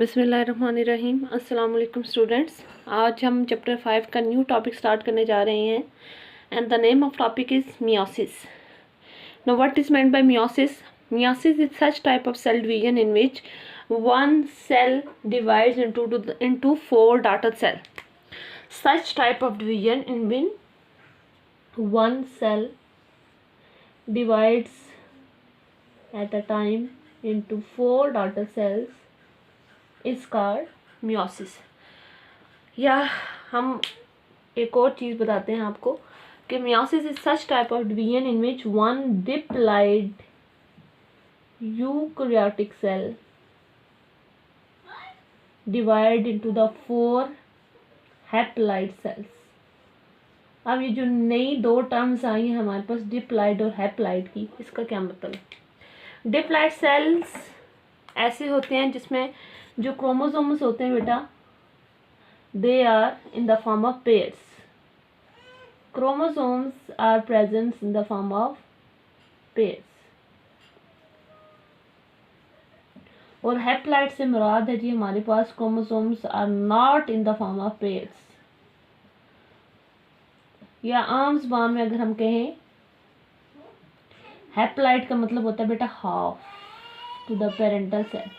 बिस्मिल्लाहिर्रहमानिर्रहीम। अस्सलाम वालेकुम स्टूडेंट्स। आज हम चैप्टर 5 का न्यू टॉपिक स्टार्ट करने जा रहे हैं and the name of topic is meiosis. Now what is meant by meiosis? Meiosis is such type of cell division in which one cell divides into four daughter cell. Such type of division in which one cell divides at a time into four daughter cells is called meiosis. या हम एक और चीज़ बताते हैं आपको कि meiosis is such type of division in which one diploid eukaryotic cell divide into the four haploid cells. अब ये जो नई दो टर्म्स आई हैं हमारे पास डिप्लॉइड और हैप्लॉइड की, इसका क्या मतलब है? डिप्लॉइड सेल्स ऐसे होते हैं जिसमें जो क्रोमोसोम्स होते हैं बेटा, they are in the form of pairs. Chromosomes are present in the form of pairs. और हैप्लॉइड से मुराद है जी हमारे पास chromosomes are not in the form of pairs. या आम ज़बान में अगर हम कहें, हैप्लॉइड का मतलब होता है बेटा half to the parental cell.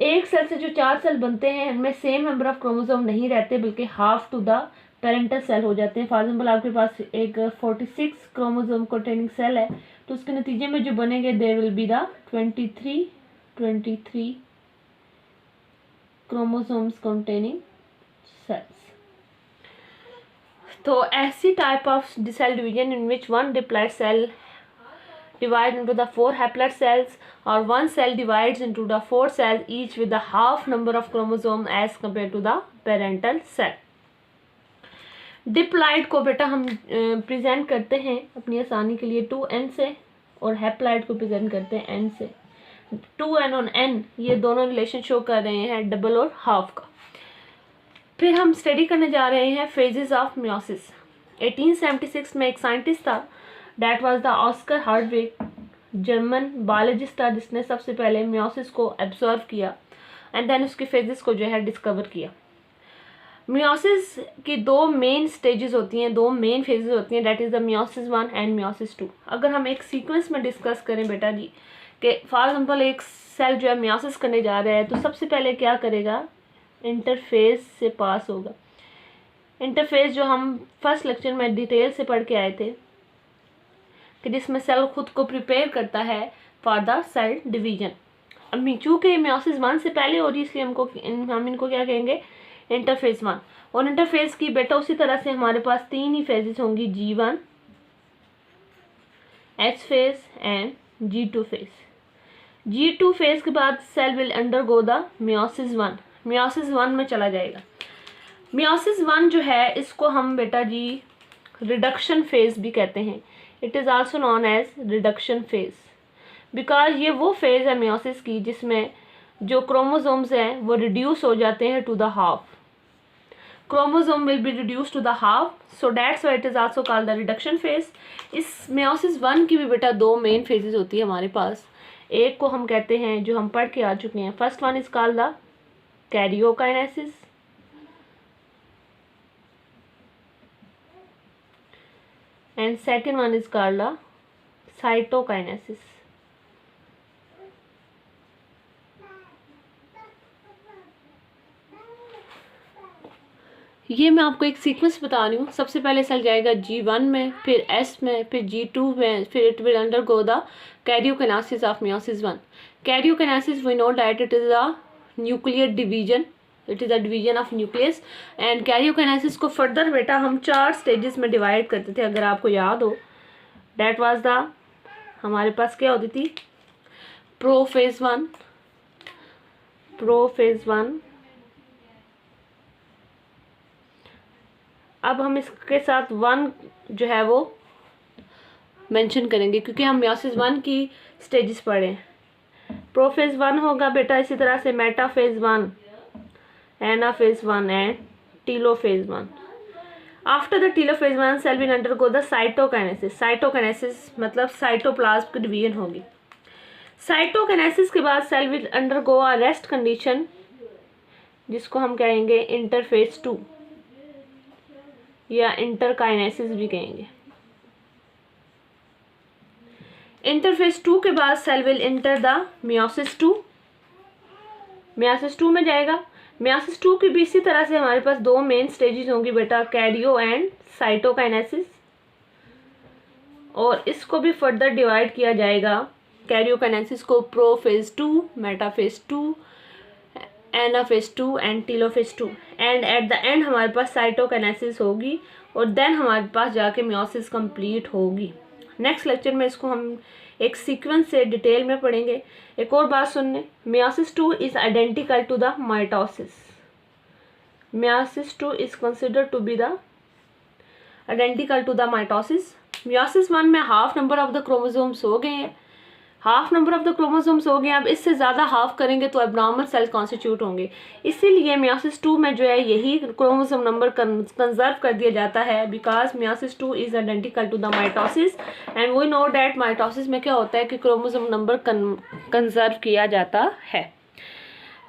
एक सेल से जो चार सेल बनते हैं उनमें सेम नंबर ऑफ क्रोमोसोम नहीं रहते बल्कि half to the parental cell हो जाते हैं. फॉर एग्जाम्पल आपके पास एक 46 क्रोमोसोम कंटेनिंग सेल है तो उसके नतीजे में जो बनेंगे there will be the 23 chromosomes containing cells. तो ऐसी type of cell division in which one diploid cell divide into the four haploid cells or one cell divides into the four cells each with the half number of chromosome as compared to the parental cell. Diploid को बेटा हम present करते हैं अपनी आसानी के लिए 2n से और हैप्लॉइड को प्रेजेंट करते हैं n से. 2n और n ये दोनों रिलेशन शो कर रहे हैं डबल और हाफ का. फिर हम स्टडी करने जा रहे हैं फेजेस ऑफ मियोसिस. 1876 में एक साइंटिस्ट था, that was the Oscar Hertwig, German biologist था जिसने सबसे पहले मियोसिस को ऑब्जर्व किया एंड देन उसके फेजेस को जो है डिस्कवर किया. मियोसिस की दो मेन स्टेजेस होती हैं, दो मेन फेजेस होती हैं, that is the meiosis 1 and meiosis 2. अगर हम एक सीक्वेंस में डिस्कस करें बेटा जी कि फॉर एग्जांपल एक सेल जो है मियोसिस करने जा रहा है तो सबसे पहले क्या करेगा, इंटरफेस से पास होगा. इंटरफेस जो हम फर्स्ट लेक्चर में डिटेल से पढ़ के आए थे कि जिसमें सेल खुद को प्रिपेयर करता है फॉर द सेल डिवीजन. अब चूँकि मियोसिस 1 से पहले हो रही इसलिए हम इनको क्या कहेंगे, इंटरफेस 1. और इंटरफेस की बेटा उसी तरह से हमारे पास तीन ही फेजेस होंगी, G1, H phase and G2 phase. G2 phase के बाद cell will undergo the meiosis 1. Meiosis 1 में चला जाएगा. मियोसिस 1 जो है इसको हम बेटा जी रिडक्शन फेज भी कहते हैं. It is also known as reduction phase because ये वो फेज है मियोसिस की जिसमें जो क्रोमोसोम्स हैं वो रिड्यूस हो जाते हैं to the half. Chromosome will be reduce to the half, so that's why it is also called the reduction phase. इस मियोसिस 1 की भी बेटा दो मेन फेजेस होती है हमारे पास. एक को हम कहते हैं जो हम पढ़ के आ चुके हैं, first one is called the karyokinesis and second one is called the cytokinesis. ये मैं आपको एक सीक्वेंस बता रही हूँ. सबसे पहले सेल जाएगा G1 में, फिर S में, फिर G2 में, फिर it will undergo the karyokinesis of meiosis 1. Karyokinesis we know that it is a nuclear division, it is a division of nucleus. And karyokinesis को फर्दर बेटा हम 4 स्टेजेस में डिवाइड करते थे अगर आपको याद हो. डैट वाज द हमारे पास क्या होती थी, प्रोफेज 1. अब हम इसके साथ 1 जो है वो मेंशन करेंगे क्योंकि हम मियोसिस 1 की स्टेजेस पढ़े. प्रोफेज 1 होगा बेटा, इसी तरह से metaphase 1, anaphase 1 and telophase 1. After the telophase 1 cell will undergo the cytokinesis. Cytokinesis मतलब साइटोप्लाज्म की डिवीजन होगी. साइटोकाइनेसिस के बाद cell will undergo a rest condition, जिसको हम कहेंगे इंटरफेज 2 या इंटरकाइनेसिस भी कहेंगे। इंटरफेज 2 के बाद cell will enter the meiosis 2, meiosis 2 में जाएगा। मियोसिस 2 की भी इसी तरह से हमारे पास दो मेन स्टेजेस होंगी बेटा, कैरियो एंड साइटोकाइनेसिस, और इसको भी फर्दर डिवाइड किया जाएगा कैरियोकाइनेसिस को prophase 2, metaphase 2, anaphase 2 and telophase 2, and at the end हमारे पास साइटोकाइनेसिस होगी और देन हमारे पास जाके मियोसिस कंप्लीट होगी। नेक्स्ट लेक्चर में इसको हम एक सीक्वेंस से डिटेल में पढ़ेंगे। एक और बात सुनने, meiosis 2 is identical to the mitosis. Meiosis 2 is considered to be the identical to the mitosis. Meiosis 1 में half number of the chromosomes हो गए हैं, half number of the chromosomes हो गए। अब इससे ज़्यादा हाफ करेंगे तो एब्नॉर्मल सेल कॉन्स्टिट्यूट होंगे, इसीलिए मियोसिस 2 में जो है यही क्रोमोसोम नंबर कंजर्व कर दिया जाता है, because meiosis 2 is identical to the mitosis and we know that mitosis में क्या होता है कि क्रोमोसोम नंबर कंजर्व किया जाता है।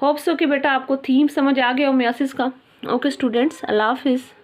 होप सो कि बेटा आपको थीम समझ आ गया हो मियोसिस का। ओके स्टूडेंट्स, अल्लाह हाफिज़।